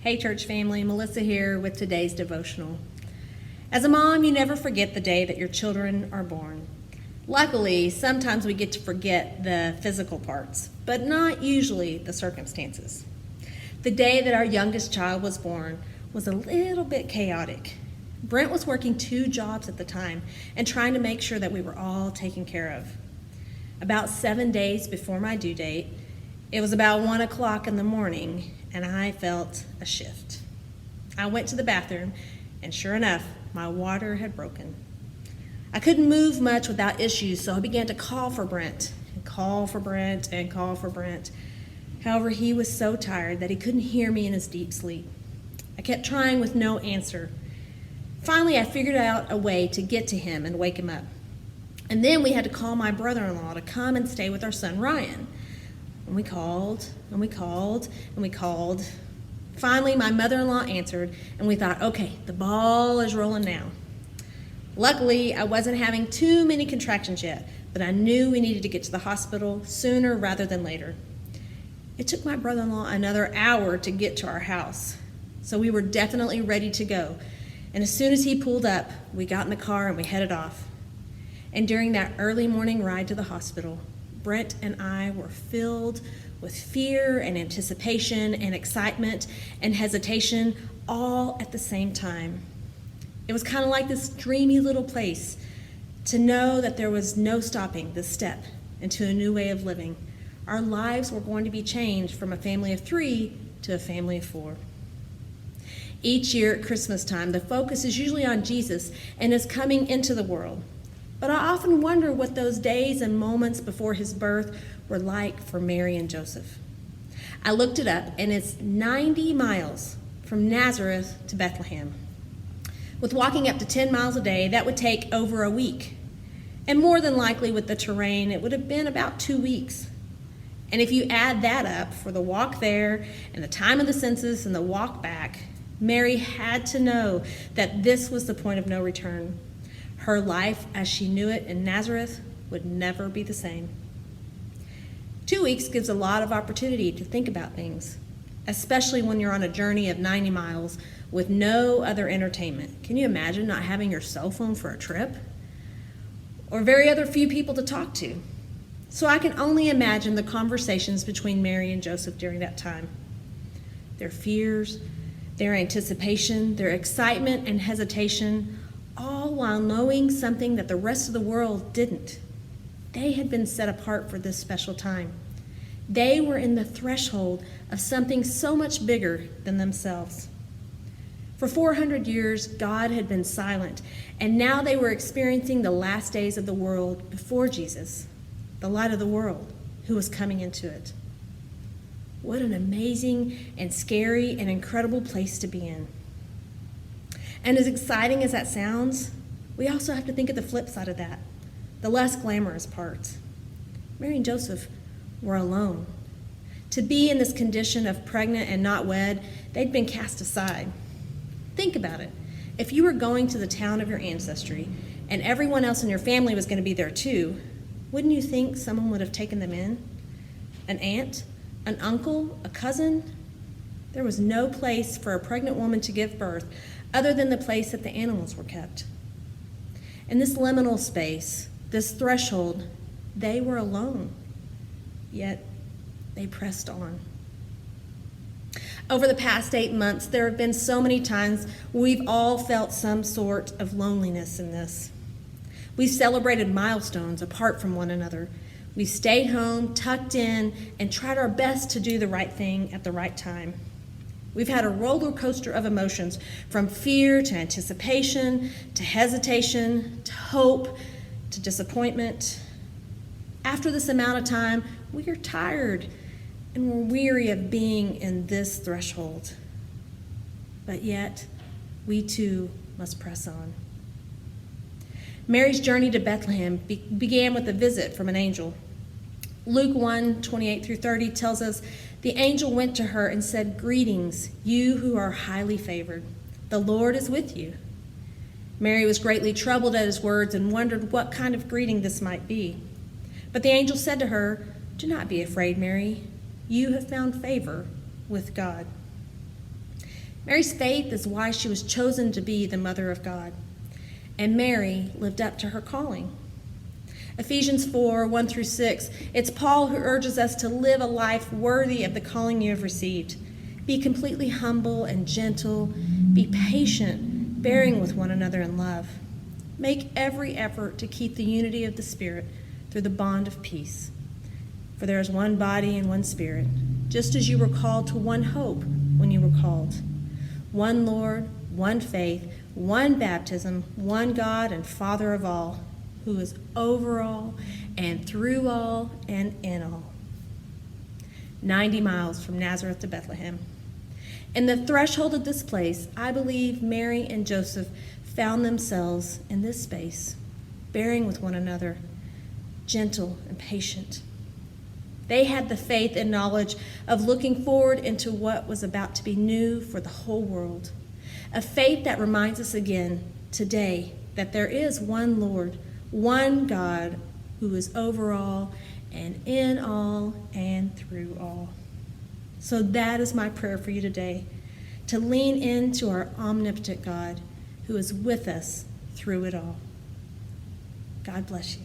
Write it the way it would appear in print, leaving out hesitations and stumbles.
Hey church family, Melissa here with today's devotional. As a mom, you never forget the day that your children are born. Luckily, sometimes we get to forget the physical parts, but not usually the circumstances. The day that our youngest child was born was a little bit chaotic. Brent was working 2 jobs at the time and trying to make sure that we were all taken care of. About 7 days before my due date, it was about 1 o'clock in the morning, and I felt a shift. I went to the bathroom, and sure enough, my water had broken. I couldn't move much without issues, so I began to call for Brent, and call for Brent, and call for Brent. However, he was so tired that he couldn't hear me in his deep sleep. I kept trying with no answer. Finally, I figured out a way to get to him and wake him up. And then we had to call my brother-in-law to come and stay with our son, Ryan. And we called, and we called, and we called. Finally, my mother-in-law answered, and we thought, okay, the ball is rolling now. Luckily, I wasn't having too many contractions yet, but I knew we needed to get to the hospital sooner rather than later. It took my brother-in-law another hour to get to our house, so we were definitely ready to go. And as soon as he pulled up, we got in the car and we headed off. And during that early morning ride to the hospital, Brent and I were filled with fear and anticipation and excitement and hesitation all at the same time. It was kind of like this dreamy little place to know that there was no stopping this step into a new way of living. Our lives were going to be changed from a family of 3 to a family of 4. Each year at Christmas time, the focus is usually on Jesus and his coming into the world. But I often wonder what those days and moments before his birth were like for Mary and Joseph. I looked it up, and it's 90 miles from Nazareth to Bethlehem. With walking up to 10 miles a day, that would take over a week. And more than likely with the terrain, it would have been about 2 weeks. And if you add that up for the walk there and the time of the census and the walk back, Mary had to know that this was the point of no return. Her life as she knew it in Nazareth would never be the same. 2 weeks gives a lot of opportunity to think about things, especially when you're on a journey of 90 miles with no other entertainment. Can you imagine not having your cell phone for a trip? Or very other few people to talk to. So I can only imagine the conversations between Mary and Joseph during that time. Their fears, their anticipation, their excitement and hesitation, all while knowing something that the rest of the world didn't. They had been set apart for this special time. They were in the threshold of something so much bigger than themselves. For 400 years, God had been silent, and now they were experiencing the last days of the world before Jesus, the light of the world, who was coming into it. What an amazing and scary and incredible place to be in. And as exciting as that sounds, we also have to think of the flip side of that, the less glamorous parts. Mary and Joseph were alone. To be in this condition of pregnant and not wed, they'd been cast aside. Think about it. If you were going to the town of your ancestry and everyone else in your family was going to be there too, wouldn't you think someone would have taken them in? An aunt, an uncle, a cousin? There was no place for a pregnant woman to give birth other than the place that the animals were kept. In this liminal space, this threshold, they were alone, yet they pressed on. Over the past 8 months, there have been so many times we've all felt some sort of loneliness in this. We've celebrated milestones apart from one another. We've stayed home, tucked in, and tried our best to do the right thing at the right time. We've had a roller coaster of emotions, from fear to anticipation, to hesitation, to hope, to disappointment. After this amount of time, we are tired and we're weary of being in this threshold. But yet, we too must press on. Mary's journey to Bethlehem began with a visit from an angel. Luke 1:28-30 tells us, the angel went to her and said, "Greetings, you who are highly favored. The Lord is with you." Mary was greatly troubled at his words and wondered what kind of greeting this might be. But the angel said to her, "Do not be afraid, Mary. You have found favor with God." Mary's faith is why she was chosen to be the Mother of God. And Mary lived up to her calling. Ephesians 4, 1 through 6, it's Paul who urges us to live a life worthy of the calling you have received. Be completely humble and gentle. Be patient, bearing with one another in love. Make every effort to keep the unity of the Spirit through the bond of peace. For there is one body and one Spirit, just as you were called to one hope when you were called. One Lord, one faith, one baptism, one God and Father of all, who is over all and through all and in all. 90 miles from Nazareth to Bethlehem. In the threshold of this place, I believe Mary and Joseph found themselves in this space, bearing with one another, gentle and patient. They had the faith and knowledge of looking forward into what was about to be new for the whole world. A faith that reminds us again today that there is one Lord, one God who is over all and in all and through all. So that is my prayer for you today, to lean into our omnipotent God who is with us through it all. God bless you.